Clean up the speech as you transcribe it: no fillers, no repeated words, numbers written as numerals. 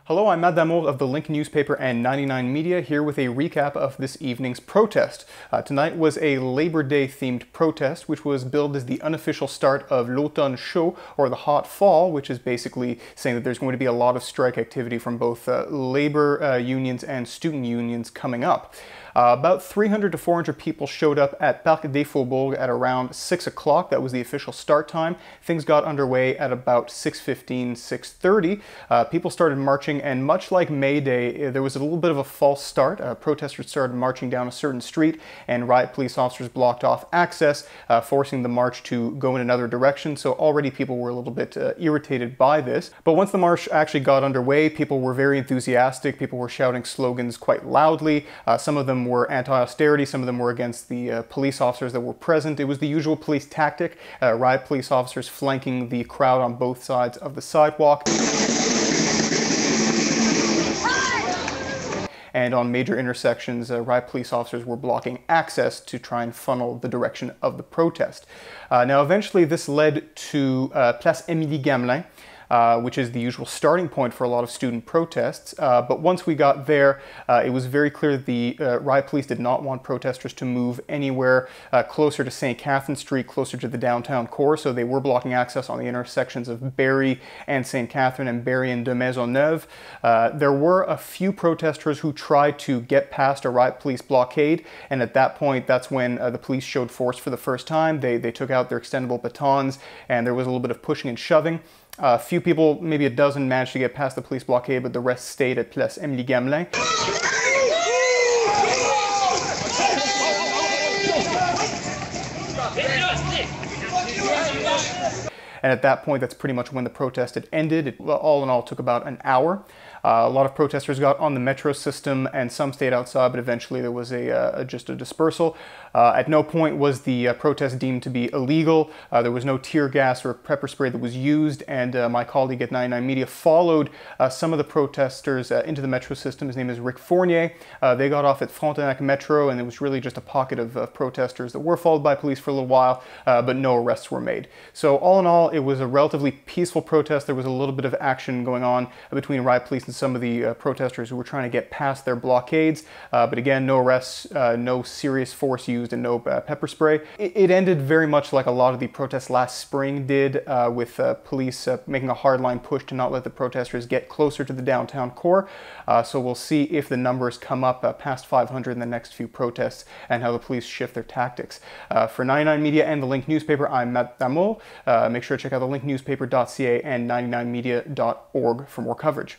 Hello, I'm Matt Damour of the Link newspaper and 99 Media, here with a recap of this evening's protest. Tonight was a Labor Day themed protest, which was billed as the unofficial start of l'automne chaud, or the hot fall, which is basically saying that there's going to be a lot of strike activity from both labor unions and student unions coming up. About 300 to 400 people showed up at Parc des Faubourgs at around 6 o'clock. That was the official start time. Things got underway at about 6:15, 6:30. People started marching, and much like May Day, there was a little bit of a false start. Protesters started marching down a certain street, and riot police officers blocked off access, forcing the march to go in another direction. So already people were a little bit irritated by this. But once the march actually got underway, people were very enthusiastic. People were shouting slogans quite loudly. Some of them were anti-austerity, some of them were against the police officers that were present. It was the usual police tactic, riot police officers flanking the crowd on both sides of the sidewalk. And on major intersections, riot police officers were blocking access to try and funnel the direction of the protest. Now eventually this led to Place Émilie Gamelin, which is the usual starting point for a lot of student protests. But once we got there, it was very clear that the riot police did not want protesters to move anywhere closer to St. Catherine Street, closer to the downtown core, so they were blocking access on the intersections of Barry and St. Catherine and Barry and de Maisonneuve. There were a few protesters who tried to get past a riot police blockade, and at that point, that's when the police showed force for the first time. They took out their extendable batons, and there was a little bit of pushing and shoving. A few people, maybe a dozen, managed to get past the police blockade, but the rest stayed at Place Émilie Gamelin. And at that point, that's pretty much when the protest had ended. It all in all took about an hour. A lot of protesters got on the metro system and some stayed outside, but eventually there was just a dispersal. At no point was the protest deemed to be illegal. There was no tear gas or pepper spray that was used, and my colleague at 99 Media followed some of the protesters into the metro system. His name is Rick Fournier. They got off at Frontenac Metro, and it was really just a pocket of protesters that were followed by police for a little while, but no arrests were made. So all in all, it was a relatively peaceful protest. There was a little bit of action going on between riot police and some of the protesters who were trying to get past their blockades. But again, no arrests, no serious force used, and no pepper spray. It ended very much like a lot of the protests last spring did, with police making a hardline push to not let the protesters get closer to the downtown core. So we'll see if the numbers come up past 500 in the next few protests and how the police shift their tactics. For 99 Media and the Link newspaper, I'm Matt Damour. Make sure to check out the linknewspaper.ca and 99media.org for more coverage.